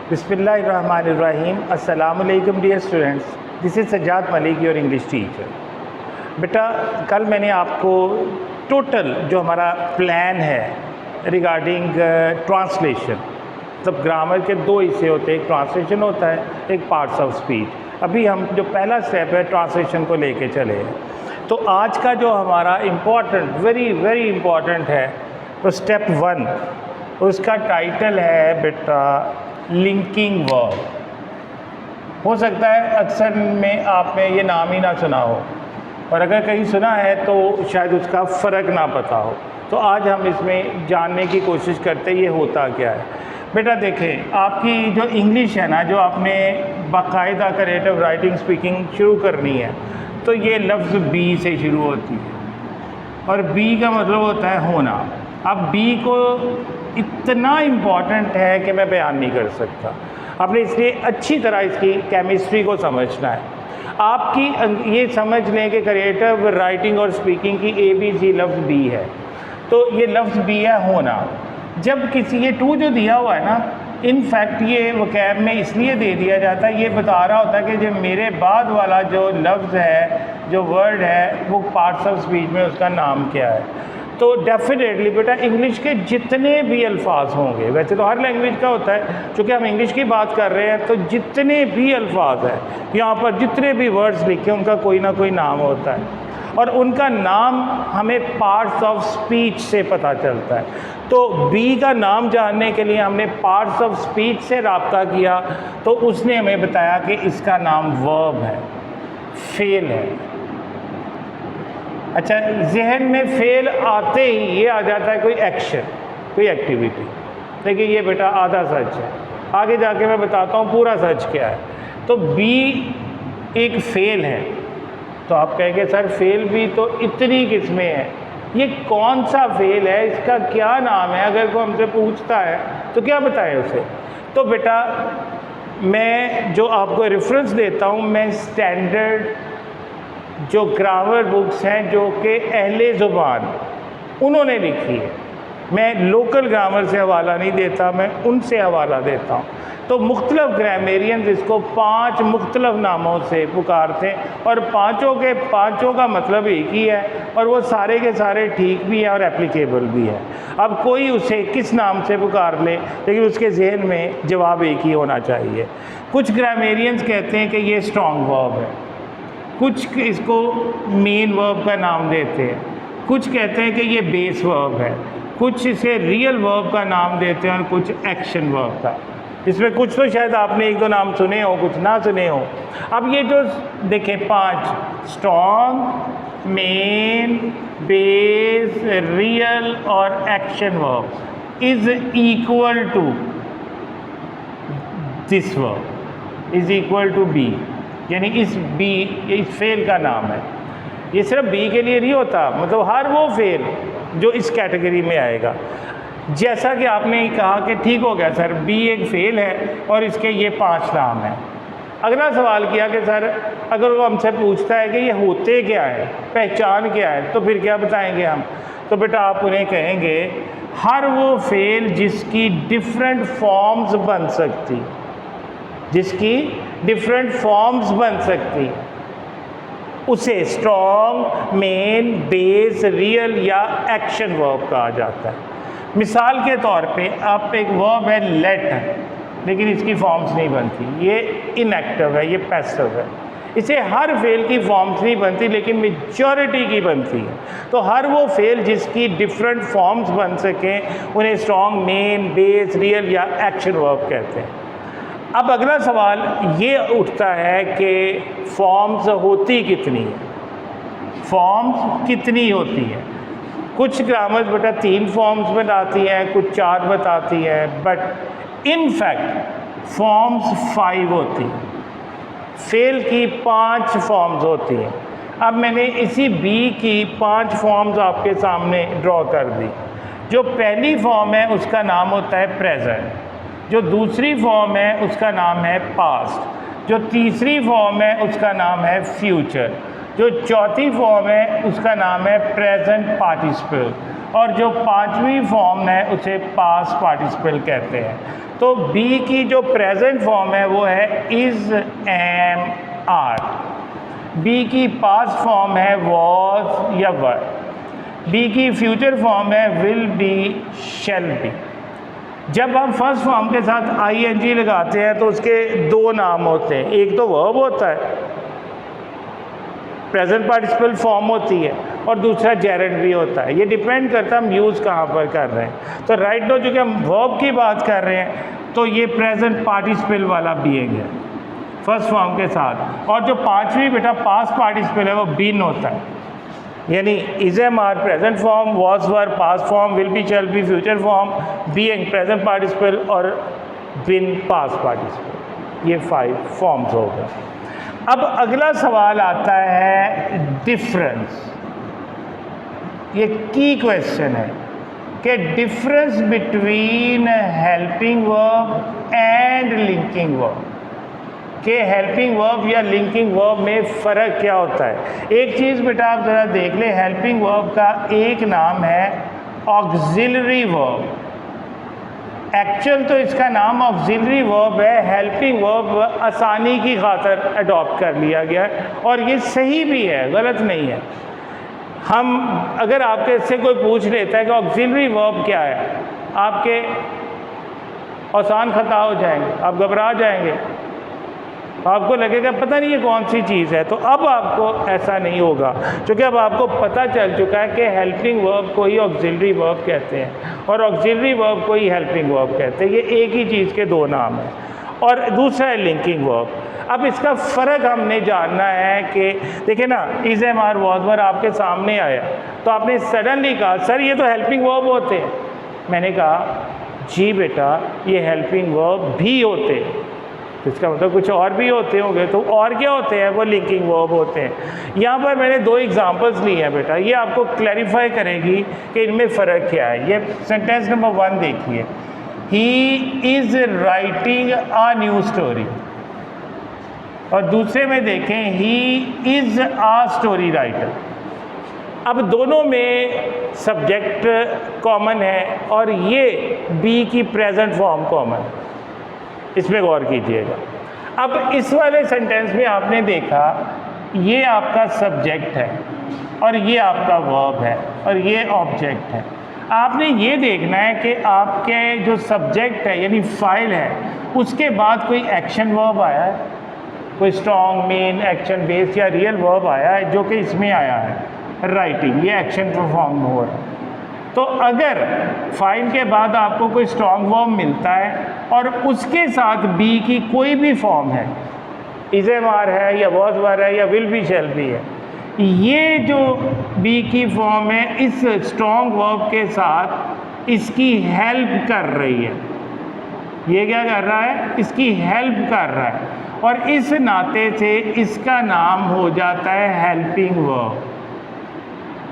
बिस्मिल्लाहिर्रहमानिर्रहीम। अस्सलामु अलैकुम dear students, this is Sajjad Malik, your English teacher. बेटा, कल मैंने आपको टोटल जो हमारा प्लान है रिगार्डिंग ट्रांसलेशन, मतलब ग्रामर के दो हिस्से होते हैं, एक ट्रांसलेशन होता है, एक पार्ट्स ऑफ स्पीच। अभी हम जो पहला स्टेप है ट्रांसलेशन को लेके चले हैं। तो आज का जो हमारा इम्पॉर्टेंट, वेरी वेरी इम्पॉर्टेंट है, तो स्टेप 1, उसका टाइटल है बेटा लिंकिंग वर्ब। हो सकता है अक्सर में आपने ये नाम ही ना सुना हो, और अगर कहीं सुना है तो शायद उसका फ़र्क ना पता हो। तो आज हम इसमें जानने की कोशिश करते हैं ये होता क्या है। बेटा देखें, आपकी जो इंग्लिश है ना, जो आपने बाकायदा क्रिएटिव राइटिंग स्पीकिंग शुरू करनी है, तो ये लफ्ज़ बी से शुरू होती है, और बी का मतलब होता है होना। अब बी को इतना इम्पॉर्टेंट है कि मैं बयान नहीं कर सकता। आपने इसलिए अच्छी तरह इसकी केमिस्ट्री को समझना है। आपकी ये समझ लें कि क्रिएटिव राइटिंग और स्पीकिंग की ABC लफ्ज़ बी है। तो ये लफ्ज़ बी है होना। जब किसी ये टू जो दिया हुआ है ना, इनफैक्ट ये वोकैब में इसलिए दे दिया जाता है, ये बता रहा होता है कि जो मेरे बाद वाला जो लफ्ज़ है, जो वर्ड है, वो पार्ट्स ऑफ स्पीच में उसका नाम क्या है। तो डेफिनेटली बेटा इंग्लिश के जितने भी अल्फाज होंगे, वैसे तो हर लैंग्वेज का होता है, चूँकि हम इंग्लिश की बात कर रहे हैं, तो जितने भी अल्फाज हैं यहाँ पर, जितने भी वर्ड्स लिखे, उनका कोई ना कोई नाम होता है, और उनका नाम हमें पार्ट्स ऑफ स्पीच से पता चलता है। तो बी का नाम जानने के लिए हमने पार्ट्स ऑफ स्पीच से रब्ता किया, तो उसने हमें बताया कि इसका नाम वर्ब है, फेल है। अच्छा, जहन में फेल आते ही ये आ जाता है कोई एक्शन, कोई एक्टिविटी। देखिए ये बेटा आधा सच है, आगे जाके मैं बताता हूँ पूरा सच क्या है। तो बी एक फेल है। तो आप कहेंगे सर फेल भी तो इतनी किस्में हैं, ये कौन सा फेल है, इसका क्या नाम है? अगर कोई हमसे पूछता है तो क्या बताएं उसे? तो बेटा मैं जो आपको रेफरेंस देता हूँ, मैं स्टैंडर्ड जो ग्रामर बुक्स हैं जो कि अहले ज़ुबान उन्होंने लिखी है, मैं लोकल ग्रामर से हवाला नहीं देता, मैं उनसे हवाला देता हूँ। तो मुख्तलिफ ग्रामेरियंस इसको 5 मुख्तलिफ नामों से पुकारते हैं, और पाँचों के पाँचों का मतलब एक ही है, और वो सारे के सारे ठीक भी है और एप्लीकेबल भी है। अब कोई उसे किस नाम से पुकार ले, लेकिन उसके जहन में जवाब एक ही होना चाहिए। कुछ ग्रामेरियंस कहते हैं कि ये स्ट्रॉन्ग वर्ब है, कुछ इसको मेन वर्ब का नाम देते हैं, कुछ कहते हैं कि ये बेस वर्ब है, कुछ इसे रियल वर्ब का नाम देते हैं, और कुछ एक्शन वर्ब का। इसमें कुछ तो शायद आपने 1-2 नाम सुने हो, कुछ ना सुने हो। अब ये जो देखें 5 स्ट्रॉन्ग, मेन, बेस, रियल और action verb is equal to this verb, is equal to be, यानी इस बी, इस फेल का नाम है। ये सिर्फ बी के लिए नहीं होता, मतलब हर वो फेल जो इस कैटेगरी में आएगा। जैसा कि आपने कहा कि ठीक हो गया सर, बी एक फेल है और इसके ये 5 नाम हैं। अगला सवाल किया कि सर अगर वो हमसे पूछता है कि ये होते क्या है, पहचान क्या है, तो फिर क्या बताएंगे हम? तो बेटा आप उन्हें कहेंगे हर वो फेल जिसकी डिफरेंट फॉर्म्स बन सकती, जिसकी डिफरेंट फॉर्म्स बन सकती, उसे स्ट्रॉन्ग, मेन, बेस, रियल या एक्शन वर्ब कहा जाता है। मिसाल के तौर पे आप एक वर्ब है लेट, लेकिन इसकी फॉर्म्स नहीं बनती, ये इनएक्टिव है, ये पैसिव है। इसे हर फेल की फॉर्म्स नहीं बनती, लेकिन मेजॉरिटी की बनती है। तो हर वो फेल जिसकी डिफरेंट फॉर्म्स बन सकें, उन्हें स्ट्रॉन्ग, मेन, बेस, रियल या एक्शन वर्ब कहते हैं। अब अगला सवाल ये उठता है कि फॉर्म्स होती कितनी है, फॉर्म्स कितनी होती है? कुछ ग्रामर्स बेटा 3 फॉर्म्स बताती हैं, कुछ 4 बताती हैं, बट इन फैक्ट फॉर्म्स 5 होती हैं। फेल की 5 फॉर्म्स होती हैं। अब मैंने इसी बी की 5 फॉर्म्स आपके सामने ड्रॉ कर दी। जो पहली फॉर्म है उसका नाम होता है प्रेजेंट, जो दूसरी फॉर्म है उसका नाम है पास्ट, जो तीसरी फॉर्म है उसका नाम है फ्यूचर, जो चौथी फॉर्म है उसका नाम है प्रेजेंट पार्टिसिपल, और जो पांचवी फॉर्म है उसे पास्ट पार्टिसिपल कहते हैं। तो बी की जो प्रेजेंट फॉर्म है वो है इज़, एम, आर। बी की पास्ट फॉर्म है वॉज या वर। बी की फ्यूचर फॉर्म है विल बी, शैल बी। जब हम फर्स्ट फॉर्म के साथ आईएनजी लगाते हैं तो उसके दो नाम होते हैं, एक तो वर्ब होता है, प्रेजेंट पार्टिसिपल फॉर्म होती है, और दूसरा जेरेंड भी होता है। ये डिपेंड करता है हम यूज़ कहाँ पर कर रहे हैं। तो राइट नो, चूँकि हम वर्ब की बात कर रहे हैं तो ये प्रेजेंट पार्टिसिपल वाला बीइंग है फर्स्ट फॉर्म के साथ, और जो पांचवी बेटा पास्ट पार्टिसिपल है वो बीन होता है, यानी is, am, are present form, was, were past form, will be, shall be future form, being present participle और बिन पास्ट पार्टिसिपल। ये 5 फॉर्म्स हो गए। अब अगला सवाल आता है डिफरेंस। ये की क्वेश्चन है कि difference between helping verb and linking verb, के हेल्पिंग वर्ब या लिंकिंग वर्ब में फ़र्क क्या होता है। एक चीज़ बेटा आप ज़रा देख लें, हेल्पिंग वर्ब का एक नाम है ऑक्सिलरी वर्ब। एक्चुअल तो इसका नाम ऑक्सिलरी वर्ब है, हेल्पिंग वर्ब आसानी की खातर अडॉप्ट कर लिया गया है, और ये सही भी है, गलत नहीं है। हम अगर आपके इससे कोई पूछ लेता है कि ऑक्सिलरी वर्ब क्या है, आपके आसान खता हो जाएंगे, आप घबरा जाएंगे, आपको लगेगा पता नहीं ये कौन सी चीज़ है। तो अब आपको ऐसा नहीं होगा, क्योंकि अब आपको पता चल चुका है कि हेल्पिंग वर्ब को ही ऑक्सिलरी वर्ब कहते हैं और ऑक्सिलरी वर्ब को ही हेल्पिंग वर्ब कहते हैं। ये एक ही चीज़ के दो नाम हैं। और दूसरा है लिंकिंग वर्ब। अब इसका फ़र्क हमने जानना है कि देखिए ना, इज़, एम, आर, वॉज, वर आपके सामने आया तो आपने सडनली कहा सर ये तो हेल्पिंग वर्ब होते हैं। मैंने कहा जी बेटा ये हेल्पिंग वर्ब भी होते हैं, इसका मतलब कुछ और भी होते होंगे। तो और क्या होते हैं? वो लिंकिंग वर्ब होते हैं। यहाँ पर मैंने 2 एग्जांपल्स लिए हैं बेटा, ये आपको क्लैरिफाई करेगी कि इनमें फ़र्क क्या है। ये सेंटेंस नंबर 1 देखिए, he is writing a new story, और दूसरे में देखें he is a story writer. अब दोनों में सब्जेक्ट कॉमन है और ये बी की प्रेजेंट फॉर्म कॉमन, इसमें गौर कीजिएगा। अब इस वाले सेंटेंस में आपने देखा ये आपका सब्जेक्ट है और ये आपका वर्ब है और ये ऑब्जेक्ट है। आपने ये देखना है कि आपके जो सब्जेक्ट है यानी फाइल है उसके बाद कोई एक्शन वर्ब आया है, कोई स्ट्रॉन्ग, मेन, एक्शन बेस या रियल वर्ब आया है, जो कि इसमें आया है राइटिंग, ये एक्शन परफॉर्म हो रहा है। तो अगर फाइल के बाद आपको कोई स्ट्रॉन्ग वर्ब मिलता है और उसके साथ बी की कोई भी फॉर्म है, इज़, एम, आर है या वॉज, वर है या विल बी, शैल बी है, ये जो बी की फॉर्म है इस स्ट्रॉन्ग वर्ब के साथ इसकी हेल्प कर रही है। ये क्या कर रहा है? इसकी हेल्प कर रहा है, और इस नाते से इसका नाम हो जाता है हेल्पिंग वर्ब।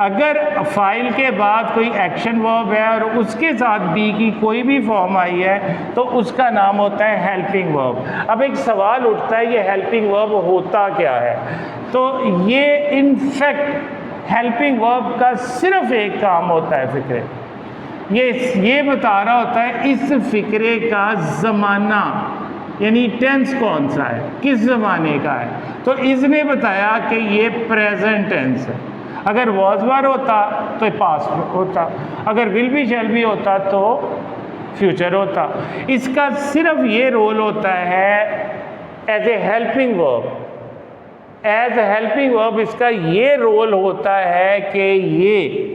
अगर फाइल के बाद कोई एक्शन वर्ब है और उसके साथ बी की कोई भी फॉर्म आई है तो उसका नाम होता है हेल्पिंग वर्ब। अब एक सवाल उठता है ये हेल्पिंग वर्ब होता क्या है? तो ये इनफैक्ट हेल्पिंग वर्ब का सिर्फ एक काम होता है फ़िक्रे, ये बता रहा होता है इस फ़िक्रे का ज़माना, यानी टेंस कौन सा है, किस ज़माने का है। तो इसने बताया कि ये प्रेजेंट टेंस है। अगर वॉज, वर होता तो पास्ट होता, अगर विल बी, शैल बी होता तो फ्यूचर होता। इसका सिर्फ ये रोल होता है as a helping verb. As a helping verb इसका ये रोल होता है कि ये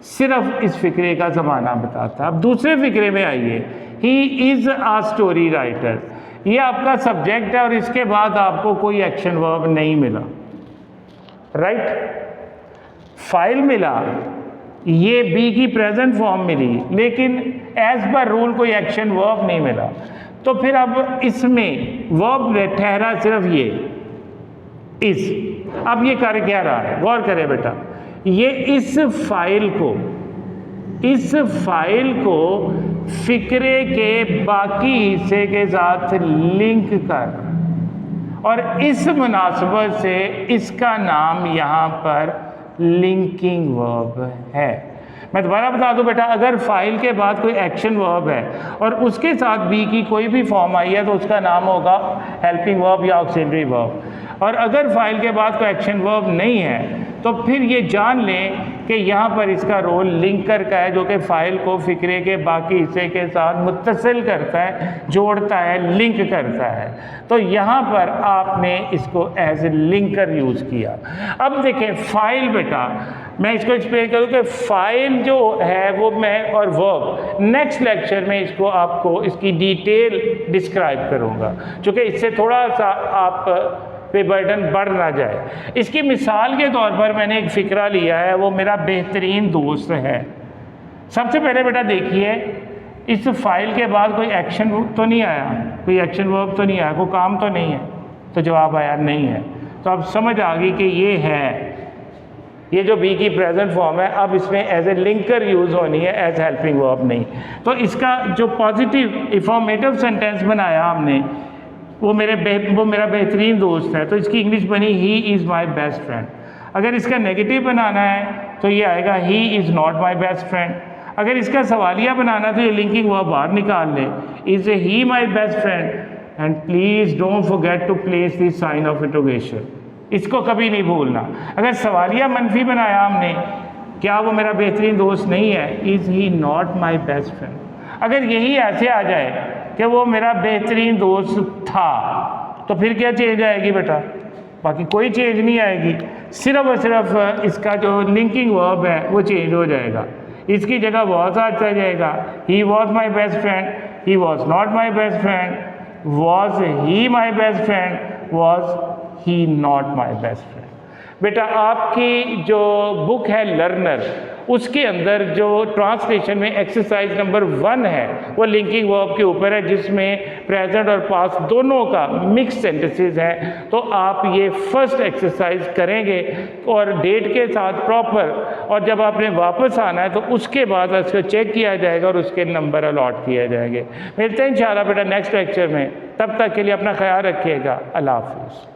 सिर्फ इस फिक्रे का ज़माना बताता है। अब दूसरे फिक्रे में आइए, he is a story writer. ये आपका सब्जेक्ट है और इसके बाद आपको कोई एक्शन वर्ब नहीं मिला, राइट? फाइल मिला, ये बी की प्रेजेंट फॉर्म मिली, लेकिन एज पर रूल कोई एक्शन वर्ब नहीं मिला। तो फिर अब इसमें वर्ब ठहरा सिर्फ ये इस। अब ये कर क्या रहा है? गौर करें बेटा, ये इस फाइल को फिक्रे के बाकी हिस्से के साथ लिंक कर, और इस मुनासबत से इसका नाम यहाँ पर लिंकिंग वर्ब है। मैं दोबारा बता दूं बेटा, अगर फाइल के बाद कोई एक्शन वर्ब है और उसके साथ बी की कोई भी फॉर्म आई है तो उसका नाम होगा हेल्पिंग वर्ब या ऑक्सिलरी वर्ब। और अगर फाइल के बाद कोई एक्शन वर्ब नहीं है तो फिर ये जान लें कि यहाँ पर इसका रोल लिंकर का है, जो कि फ़ाइल को फ़िक्रे के बाकी हिस्से के साथ मुत्तसिल करता है, जोड़ता है, लिंक करता है। तो यहाँ पर आपने इसको एज ए लिंकर यूज़ किया। अब देखें फ़ाइल बेटा, मैं इसको एक्सप्लेन करूँ कि फ़ाइल जो है वो मैं और वर्ब नेक्स्ट लेक्चर में इसको आपको इसकी डिटेल डिस्क्राइब करूँगा, चूँकि इससे थोड़ा सा आप पे बर्डन बढ़ ना जाए। इसकी मिसाल के तौर पर मैंने एक फ़िक्रा लिया है, वो मेरा बेहतरीन दोस्त है। सबसे पहले बेटा देखिए, इस फाइल के बाद कोई एक्शन तो नहीं आया, कोई एक्शन वर्ब तो नहीं आया, कोई काम तो नहीं है, तो जवाब आया नहीं है। तो अब समझ आ गई कि ये है, ये जो बी की प्रेजेंट फॉर्म है, अब इसमें एज ए लिंकर यूज़ होनी है, एज हेल्पिंग वर्ब नहीं। तो इसका जो पॉजिटिव इंफॉर्मेटिव सेंटेंस बनाया हमने, वो मेरा बेहतरीन दोस्त है, तो इसकी इंग्लिश बनी he is my best friend. अगर इसका नेगेटिव बनाना है तो ये आएगा he is not my best friend. अगर इसका सवालिया बनाना है तो ये लिंकिंग वर्ब बाहर निकाल ले, is a he my best friend and please don't forget to place this sign of interrogation. इसको कभी नहीं भूलना। अगर सवालिया मनफी बनाया हमने, क्या वो मेरा बेहतरीन दोस्त नहीं है, is he not my best friend. अगर यही ऐसे आ जाए कि वो मेरा बेहतरीन दोस्त था, तो फिर क्या चेंज आएगी बेटा? बाकी कोई चेंज नहीं आएगी, सिर्फ और सिर्फ इसका जो लिंकिंग वर्ब है वो चेंज हो जाएगा। इसकी जगह वॉज आ जाएगा, he was my best friend, he was not my best friend, was he my best friend, was he not my best friend. बेटा आपकी जो बुक है लर्नर, उसके अंदर जो ट्रांसलेशन में एक्सरसाइज नंबर 1 है वो लिंकिंग वर्ब के ऊपर है, जिसमें प्रेजेंट और पास्ट दोनों का मिक्स सेंटेंसेस है। तो आप ये फर्स्ट एक्सरसाइज करेंगे और डेट के साथ प्रॉपर, और जब आपने वापस आना है तो उसके बाद उसको चेक किया जाएगा और उसके नंबर अलॉट किए जाएंगे। मिलते हैं इंशाल्लाह बेटा नेक्स्ट लेक्चर में, तब तक के लिए अपना ख्याल रखिएगा। अल्लाह हाफिज़।